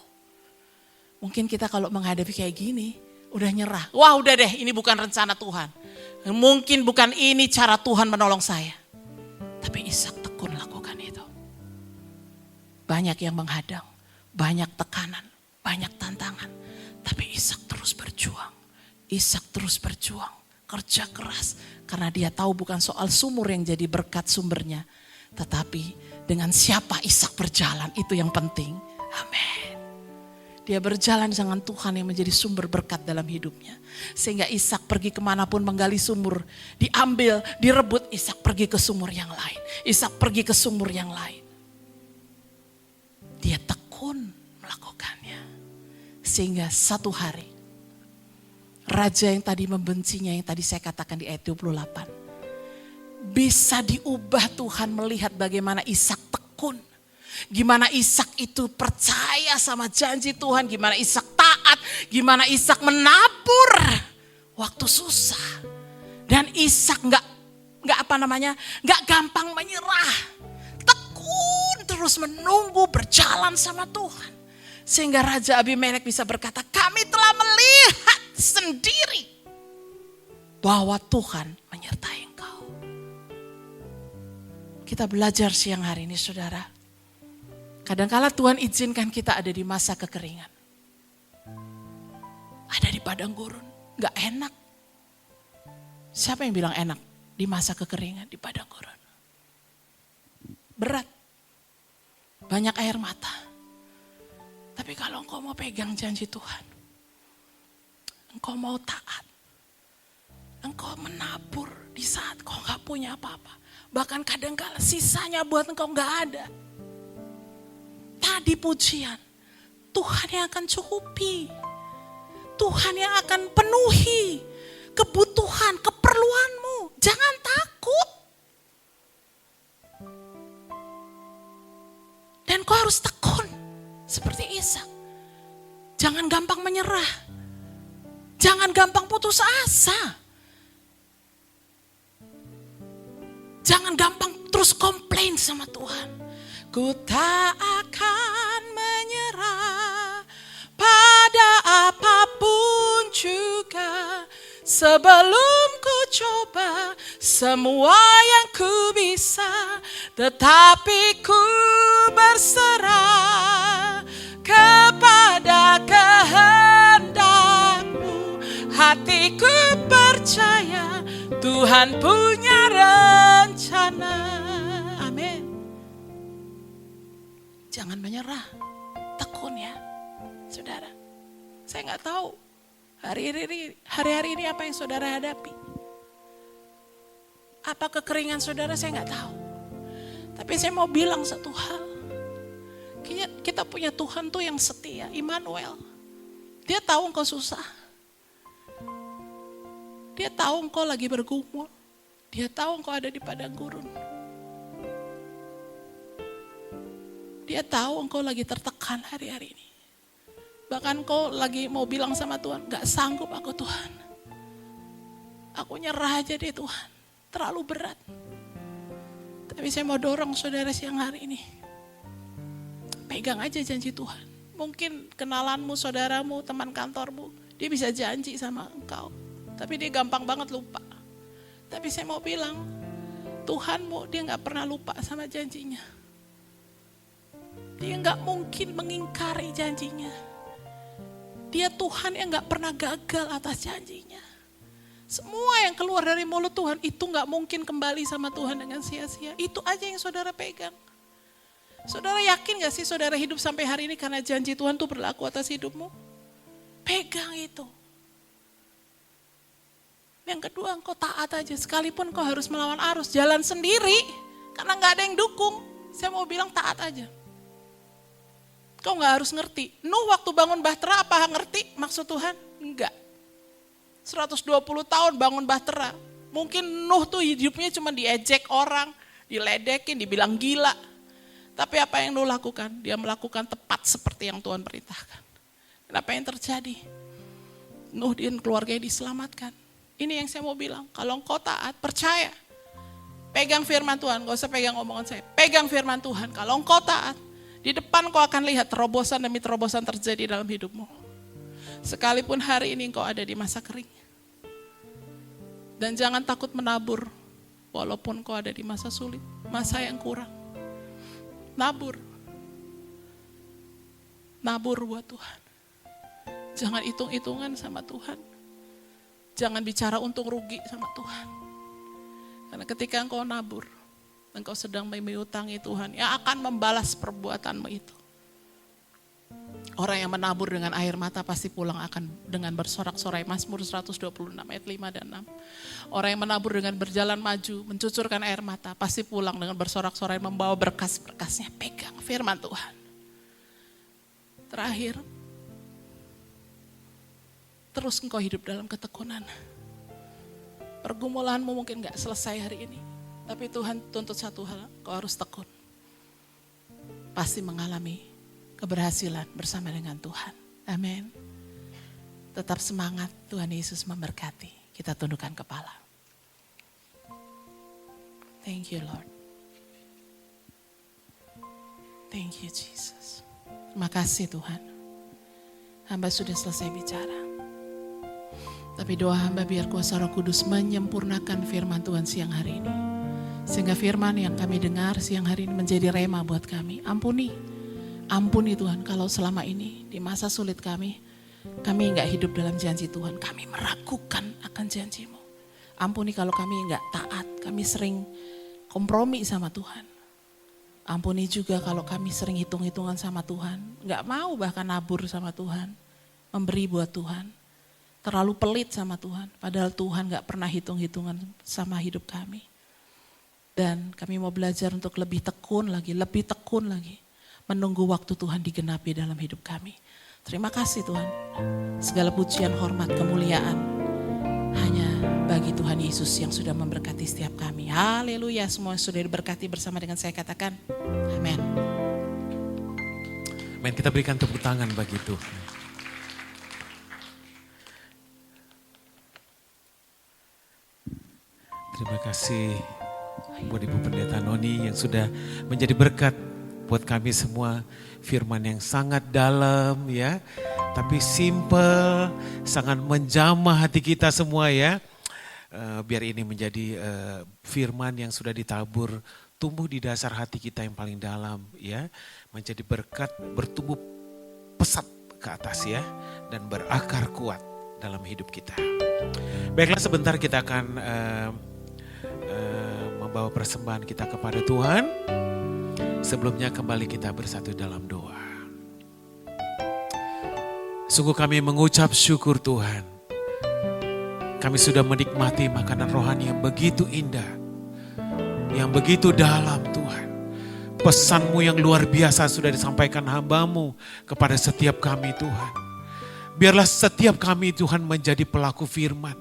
Mungkin kita kalau menghadapi kayak gini, udah nyerah. Wah udah deh, ini bukan rencana Tuhan. Mungkin bukan ini cara Tuhan menolong saya. Tapi Ishak tekun lakukan itu. Banyak yang menghadang, banyak tekanan, banyak tantangan. Tapi Ishak terus berjuang. Ishak terus berjuang, kerja keras. Karena dia tahu bukan soal sumur yang jadi berkat sumbernya. Tetapi dengan siapa Ishak berjalan, itu yang penting. Amin. Dia berjalan dengan Tuhan yang menjadi sumber berkat dalam hidupnya. Sehingga Ishak pergi kemanapun menggali sumur. Diambil, direbut, Ishak pergi ke sumur yang lain. Ishak pergi ke sumur yang lain. Dia tekun melakukannya. Sehingga satu hari, raja yang tadi membencinya, yang tadi saya katakan di ayat 28. Bisa diubah Tuhan melihat bagaimana Ishak tekun. Gimana Ishak itu percaya sama janji Tuhan, gimana Ishak taat, gimana Ishak menabur waktu susah. Dan Ishak nggak gampang menyerah. Tekun terus menunggu, berjalan sama Tuhan. Sehingga Raja Abimelek bisa berkata, kami telah melihat sendiri bahwa Tuhan menyertai engkau. Kita belajar siang hari ini saudara. Kadangkala Tuhan izinkan kita ada di masa kekeringan. Ada di padang gurun, gak enak. Siapa yang bilang enak di masa kekeringan, di padang gurun? Berat, banyak air mata. Tapi kalau engkau mau pegang janji Tuhan, engkau mau taat, engkau menabur di saat engkau gak punya apa-apa. Bahkan kadangkala sisanya buat engkau gak ada. Tadi pujian, Tuhan yang akan cukupi. Tuhan yang akan penuhi kebutuhan, keperluanmu. Jangan takut. Dan kau harus tekun seperti Ishak. Jangan gampang menyerah. Jangan gampang putus asa. Jangan gampang terus komplain sama Tuhan. Ku tak akan menyerah pada apapun juga sebelum ku coba semua yang ku bisa, tetapi ku berserah kepada kehendak-Mu. Hatiku percaya Tuhan punya rencana. Amin. Jangan menyerah, tekun ya saudara. Saya nggak tahu hari-hari ini apa yang saudara hadapi. Apa kekeringan saudara, saya nggak tahu. Tapi saya mau bilang satu hal. Kita punya Tuhan tuh yang setia, Immanuel. Dia tahu engkau susah. Dia tahu engkau lagi bergumul. Dia tahu engkau ada di padang gurun. Dia tahu engkau lagi tertekan hari-hari ini. Bahkan engkau lagi mau bilang sama Tuhan, gak sanggup aku Tuhan. Aku nyerah aja deh Tuhan. Terlalu berat. Tapi saya mau dorong saudara siang hari ini. Pegang aja janji Tuhan. Mungkin kenalanmu, saudaramu, teman kantormu, dia bisa janji sama engkau. Tapi dia gampang banget lupa. Tapi saya mau bilang, Tuhanmu dia gak pernah lupa sama janjinya. Dia gak mungkin mengingkari janjinya. Dia Tuhan yang gak pernah gagal atas janjinya. Semua yang keluar dari mulut Tuhan itu gak mungkin kembali sama Tuhan dengan sia-sia. Itu aja yang saudara pegang. Saudara yakin gak sih saudara hidup sampai hari ini karena janji Tuhan itu berlaku atas hidupmu? Pegang itu. Yang kedua, engkau taat aja. Sekalipun kau harus melawan arus, jalan sendiri. Karena gak ada yang dukung. Saya mau bilang taat aja. Kau gak harus ngerti. Nuh waktu bangun bahtera apa ngerti maksud Tuhan? Enggak. 120 tahun bangun bahtera. Mungkin Nuh tuh hidupnya cuma diejek orang, diledekin, dibilang gila. Tapi apa yang Nuh lakukan? Dia melakukan tepat seperti yang Tuhan perintahkan. Dan apa yang terjadi? Nuh dan keluarganya diselamatkan. Ini yang saya mau bilang, kalau engkau taat, percaya. Pegang firman Tuhan, gak usah pegang omongan saya. Pegang firman Tuhan, kalau engkau taat, di depan kau akan lihat terobosan demi terobosan terjadi dalam hidupmu. Sekalipun hari ini engkau ada di masa kering. Dan jangan takut menabur, walaupun kau ada di masa sulit, masa yang kurang. Nabur. Nabur buat Tuhan. Jangan hitung-hitungan sama Tuhan. Jangan bicara untung rugi sama Tuhan. Karena ketika engkau nabur, engkau sedang menghutangi Tuhan yang akan membalas perbuatanmu itu. Orang yang menabur dengan air mata pasti pulang akan dengan bersorak-sorai. Mazmur 126 ayat 5 dan 6. Orang yang menabur dengan berjalan maju, mencucurkan air mata, pasti pulang dengan bersorak-sorai membawa berkas-berkasnya. Pegang firman Tuhan. Terakhir, terus engkau hidup dalam ketekunan. Pergumulanmu mungkin gak selesai hari ini. Tapi Tuhan tuntut satu hal, kau harus tekun. Pasti mengalami keberhasilan bersama dengan Tuhan. Amin. Tetap semangat, Tuhan Yesus memberkati. Kita tundukkan kepala. Thank you Lord. Thank you Jesus. Terima kasih Tuhan. Hamba sudah selesai bicara. Tapi doa hamba biar kuasa Roh Kudus menyempurnakan firman Tuhan siang hari ini. Sehingga firman yang kami dengar siang hari ini menjadi rema buat kami. Ampuni Tuhan kalau selama ini di masa sulit kami enggak hidup dalam janji Tuhan. Kami meragukan akan janji-Mu. Ampuni kalau kami enggak taat, kami sering kompromi sama Tuhan. Ampuni juga kalau kami sering hitung-hitungan sama Tuhan. Enggak mau bahkan nabur sama Tuhan, memberi buat Tuhan. Terlalu pelit sama Tuhan, padahal Tuhan gak pernah hitung-hitungan sama hidup kami. Dan kami mau belajar untuk lebih tekun lagi, menunggu waktu Tuhan digenapi dalam hidup kami. Terima kasih Tuhan, segala pujian, hormat, kemuliaan hanya bagi Tuhan Yesus yang sudah memberkati setiap kami. Haleluya, semua yang sudah diberkati bersama dengan saya katakan, amin. Amin, kita berikan tepuk tangan bagi Tuhan. Terima kasih buat Ibu Pendeta Noni yang sudah menjadi berkat buat kami semua. Firman yang sangat dalam ya, tapi simple, sangat menjamah hati kita semua ya. biar ini menjadi firman yang sudah ditabur, tumbuh di dasar hati kita yang paling dalam ya. Menjadi berkat, bertumbuh pesat ke atas ya. Dan berakar kuat dalam hidup kita. Baiklah, sebentar kita akan membawa persembahan kita kepada Tuhan. Sebelumnya kembali kita bersatu dalam doa. Sungguh kami mengucap syukur Tuhan. Kami sudah menikmati makanan rohani yang begitu indah. Yang begitu dalam Tuhan. Pesan-Mu yang luar biasa sudah disampaikan hamba-Mu kepada setiap kami Tuhan. Biarlah setiap kami Tuhan menjadi pelaku firman.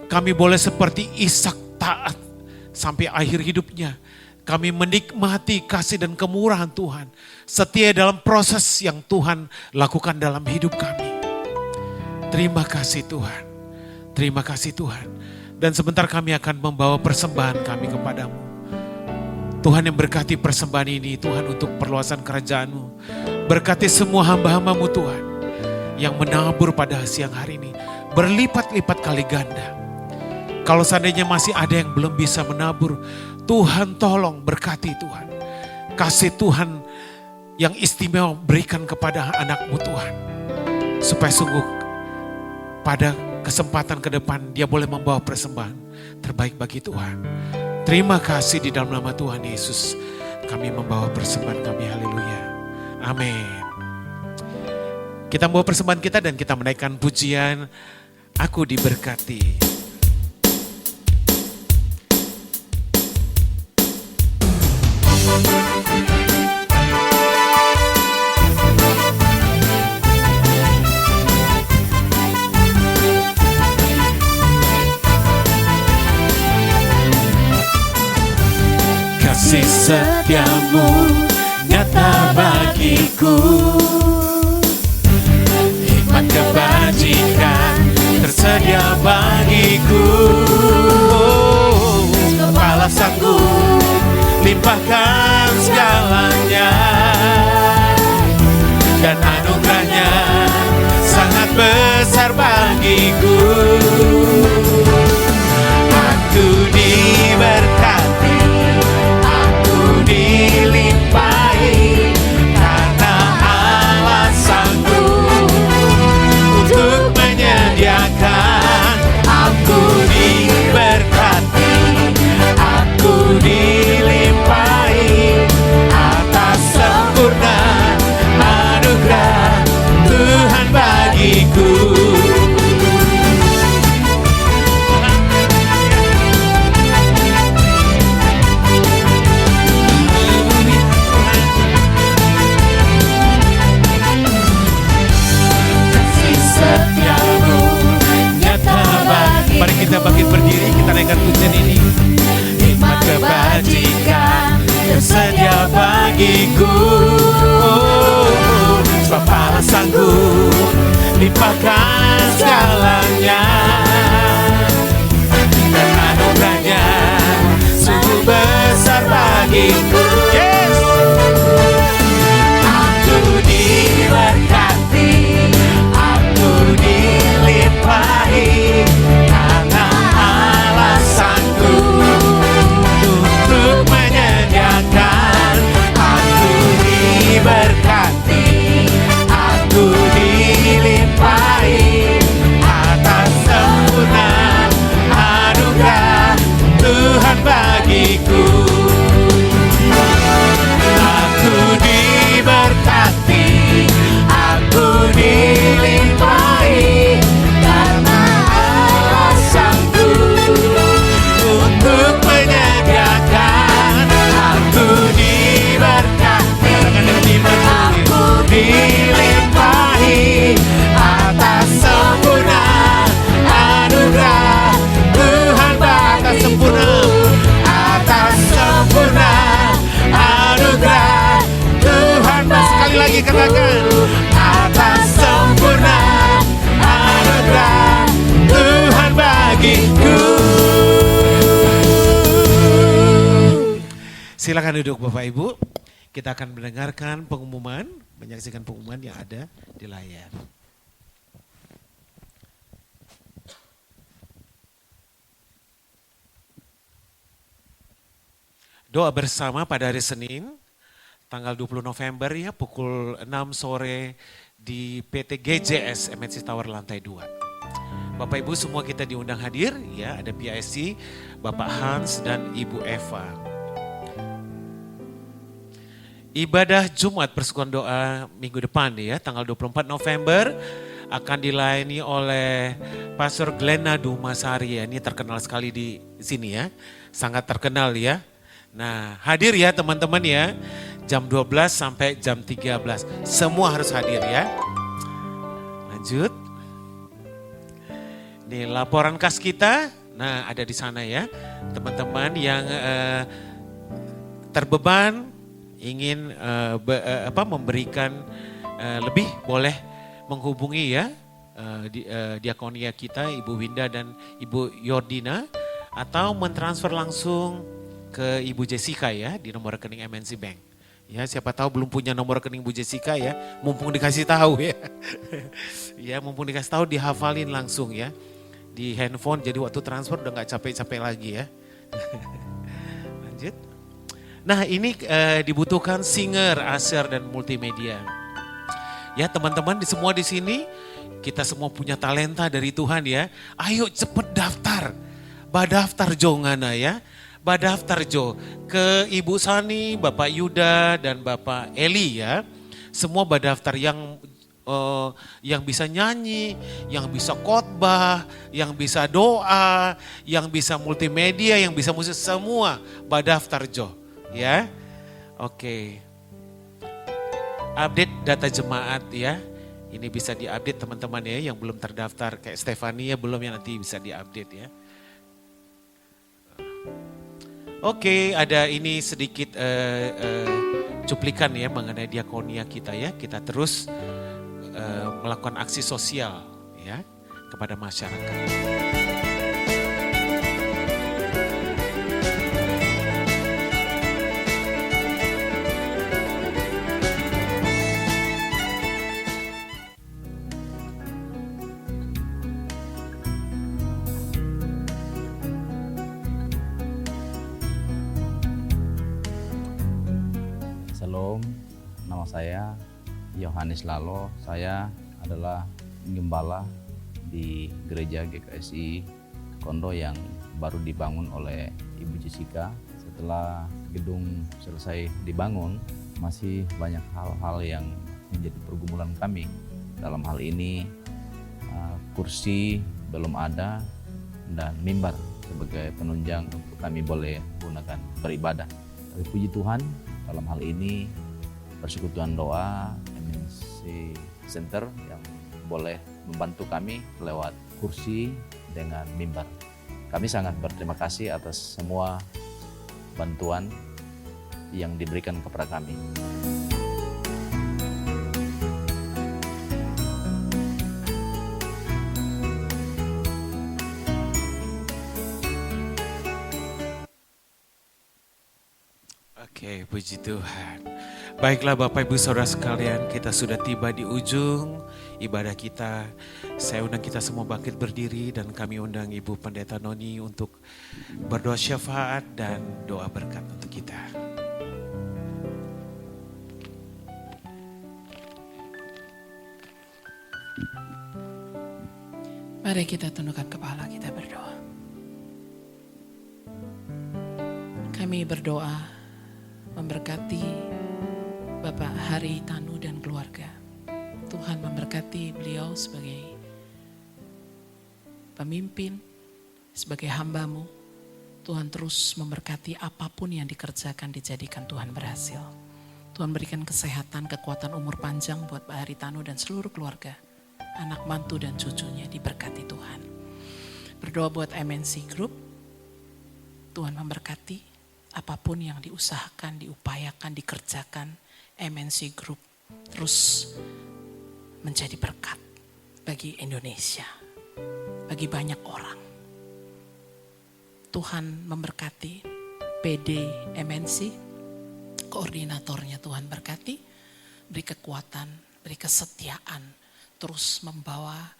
Kami boleh seperti Ishak taat sampai akhir hidupnya. Kami menikmati kasih dan kemurahan Tuhan. Setia dalam proses yang Tuhan lakukan dalam hidup kami. Terima kasih Tuhan. Terima kasih Tuhan. Dan sebentar kami akan membawa persembahan kami kepadamu. Tuhan yang berkati persembahan ini Tuhan untuk perluasan kerajaan-Mu. Berkati semua hamba-hamba-Mu Tuhan. Yang menabur pada siang hari ini. Berlipat-lipat kali ganda. Kalau seandainya masih ada yang belum bisa menabur. Tuhan tolong berkati Tuhan. Kasih Tuhan yang istimewa berikan kepada anak-Mu Tuhan. Supaya sungguh pada kesempatan ke depan dia boleh membawa persembahan terbaik bagi Tuhan. Terima kasih di dalam nama Tuhan Yesus. Kami membawa persembahan kami, haleluya. Amin. Kita membawa persembahan kita dan kita menaikkan pujian Aku Diberkati. Kasih setiamu nyata bagiku, hikmat kebajikan tersedia bagiku. Kepala sanggup limpahkan segalanya, dan anugerahnya sangat besar bagiku. Aku diberkati, dilimpahi karena Allah sanggup untuk menyediakan. Aku diberkati, aku dilimpahi atas sempurna anugerah Tuhan bagiku. Mari kita bangkit berdiri, kita naikkan pujian ini. Hikmat kebajikan tersedia bagiku, sebab Allah sanggup limpahkan segalanya, dan anugerahnya sungguh besar bagiku. Yes. Aku diberkati, aku dilimpahi karena Allah sanggup untuk menyediakan. Aku diberkati, aku dilimpahi atas sempurna anugerah Tuhan bagiku. Aku diberkati, aku dilimpahi karena Allah sanggup untuk menyediakan. Aku diberkati, aku dilimpahi atas sempurna anugerah Tuhan batas sempurna, atas sempurna anugerah Tuhan. Sekali lagi katakan, atas sempurna anugerah Tuhan bagiku. Silakan duduk Bapak Ibu. Kita akan mendengarkan pengumuman, menyaksikan pengumuman yang ada di layar. doa bersama pada hari Senin, tanggal 20 November ya, pukul 6 sore di PT GJS MNC Tower lantai 2. Bapak Ibu semua kita diundang hadir ya, ada PIC, Bapak Hans dan Ibu Eva. Ibadah Jumat persekutuan doa minggu depan ya, tanggal 24 November akan dilayani oleh Pastor Glena Dumasari ya, ini terkenal sekali di sini ya, sangat terkenal ya. Nah hadir ya teman-teman ya, jam 12 sampai jam 13, semua harus hadir ya. Lanjut. Ini laporan kas kita, nah ada di sana ya. Teman-teman yang terbeban ingin memberikan lebih boleh menghubungi ya diakonia kita Ibu Winda dan Ibu Yordina atau mentransfer langsung ke Ibu Jessica ya di nomor rekening MNC Bank. Ya siapa tahu belum punya nomor rekening Bu Jessica ya, mumpung dikasih tahu ya. Ya mumpung dikasih tahu dihafalin langsung ya. Di handphone jadi waktu transfer udah gak capek-capek lagi ya. Lanjut. Nah ini dibutuhkan singer, aser dan multimedia. Ya teman-teman semua di sini kita semua punya talenta dari Tuhan ya. Ayo cepet daftar. Badaftar jo ngana ya. Badaftar jo ke Ibu Sani, Bapak Yuda dan Bapak Eli ya. Semua badaftar yang bisa nyanyi, yang bisa khotbah, yang bisa doa, yang bisa multimedia, yang bisa musik, semua badaftar jo ya. Oke. Update data jemaat ya. Ini bisa diupdate teman-teman ya yang belum terdaftar kayak Stefania belum ya, nanti bisa diupdate ya. Oke, ada ini sedikit cuplikan ya mengenai diakonia kita ya. Kita terus melakukan aksi sosial ya kepada masyarakat. Shalom, nama saya Yohanes Lalo. Saya adalah gembala di gereja GKSI Kondo yang baru dibangun oleh Ibu Jessica. Setelah gedung selesai dibangun, masih banyak hal-hal yang menjadi pergumulan kami. Dalam hal ini, kursi belum ada dan mimbar sebagai penunjang untuk kami boleh gunakan beribadah. Tapi puji Tuhan, dalam hal ini persekutuan doa MNC Center yang boleh membantu kami lewat kursi dengan mimbar. Kami sangat berterima kasih atas semua bantuan yang diberikan kepada kami. Oke, puji Tuhan. Baiklah Bapak Ibu Saudara sekalian, kita sudah tiba di ujung ibadah kita. Saya undang kita semua bangkit berdiri dan kami undang Ibu Pendeta Noni untuk berdoa syafaat dan doa berkat untuk kita. Mari kita tundukkan kepala, kita berdoa. Kami berdoa memberkati Bapak Hari Tanu dan keluarga. Tuhan memberkati beliau sebagai pemimpin, sebagai hamba-Mu. Tuhan terus memberkati apapun yang dikerjakan, dijadikan Tuhan berhasil. Tuhan berikan kesehatan, kekuatan, umur panjang buat Pak Hari Tanu dan seluruh keluarga. Anak mantu dan cucunya diberkati Tuhan. Berdoa buat MNC Group. Tuhan memberkati apapun yang diusahakan, diupayakan, dikerjakan MNC Group terus menjadi berkat bagi Indonesia, bagi banyak orang. Tuhan memberkati PD MNC, koordinatornya Tuhan berkati, beri kekuatan, beri kesetiaan, terus membawa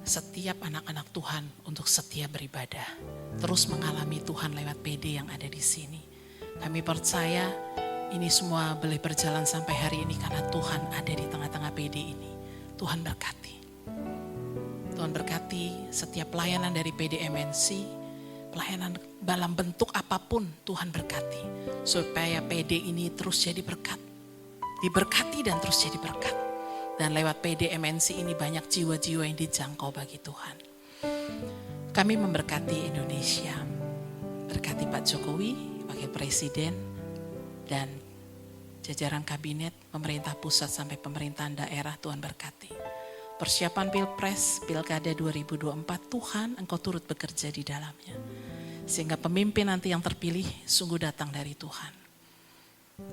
setiap anak-anak Tuhan untuk setia beribadah. Terus mengalami Tuhan lewat PD yang ada di sini. Kami percaya ini semua boleh berjalan sampai hari ini karena Tuhan ada di tengah-tengah PD ini. Tuhan berkati. Tuhan berkati setiap pelayanan dari PD MNC, pelayanan dalam bentuk apapun Tuhan berkati. Supaya PD ini terus jadi berkat. Diberkati dan terus jadi berkat. Dan lewat PD MNC ini banyak jiwa-jiwa yang dijangkau bagi Tuhan. Kami memberkati Indonesia. Berkati Pak Jokowi, Wakil Presiden, dan jajaran kabinet, pemerintah pusat sampai pemerintahan daerah, Tuhan berkati. Persiapan Pilpres, Pilkada 2024, Tuhan Engkau turut bekerja di dalamnya. Sehingga pemimpin nanti yang terpilih sungguh datang dari Tuhan.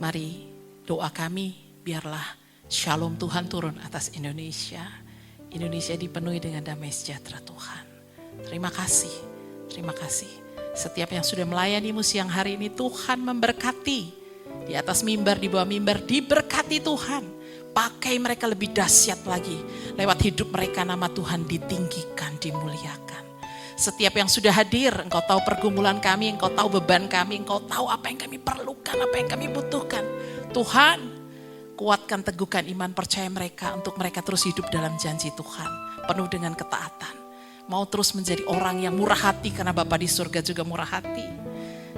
Mari doa kami, biarlah shalom Tuhan turun atas Indonesia. Indonesia dipenuhi dengan damai sejahtera Tuhan. Terima kasih, terima kasih. Setiap yang sudah melayanimu siang hari ini, Tuhan memberkati. Di atas mimbar, di bawah mimbar, diberkati Tuhan. Pakai mereka lebih dahsyat lagi. Lewat hidup mereka nama Tuhan ditinggikan, dimuliakan. Setiap yang sudah hadir, Engkau tahu pergumulan kami, Engkau tahu beban kami, Engkau tahu apa yang kami perlukan, apa yang kami butuhkan. Tuhan, kuatkan teguhkan iman percaya mereka untuk mereka terus hidup dalam janji Tuhan. Penuh dengan ketaatan. Mau terus menjadi orang yang murah hati karena Bapa di surga juga murah hati.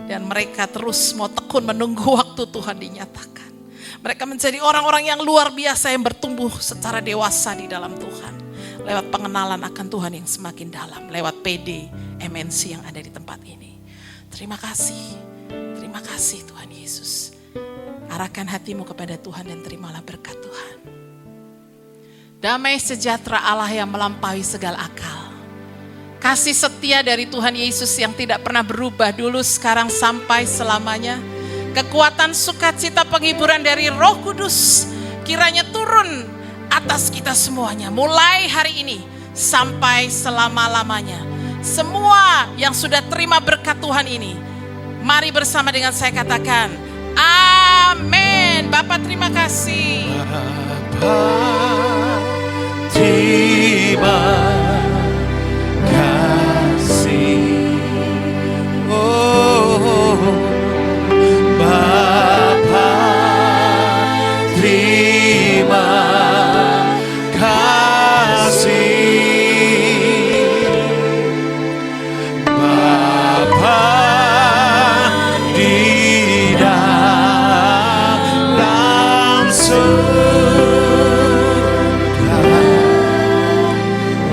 Dan mereka terus mau tekun menunggu waktu Tuhan dinyatakan. Mereka menjadi orang-orang yang luar biasa yang bertumbuh secara dewasa di dalam Tuhan. Lewat pengenalan akan Tuhan yang semakin dalam. Lewat PD, MNC yang ada di tempat ini. Terima kasih Tuhan Yesus. Arahkan hatimu kepada Tuhan dan terimalah berkat Tuhan. Damai sejahtera Allah yang melampaui segala akal. Kasih setia dari Tuhan Yesus yang tidak pernah berubah dulu, sekarang, sampai selamanya. Kekuatan sukacita penghiburan dari Roh Kudus kiranya turun atas kita semuanya. Mulai hari ini sampai selama-lamanya. Semua yang sudah terima berkat Tuhan ini, mari bersama dengan saya katakan, amin. Bapak terima kasih. Bapa, terima kasih. Oh, Bapa, terima kasih. Bapa di dalam surga,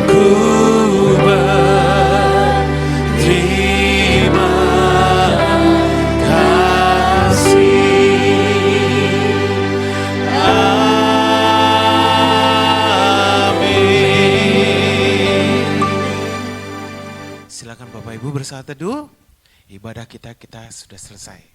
ku berterima kasih. Amin. Silakan Bapak Ibu bersaat teduh. Ibadah kita sudah selesai.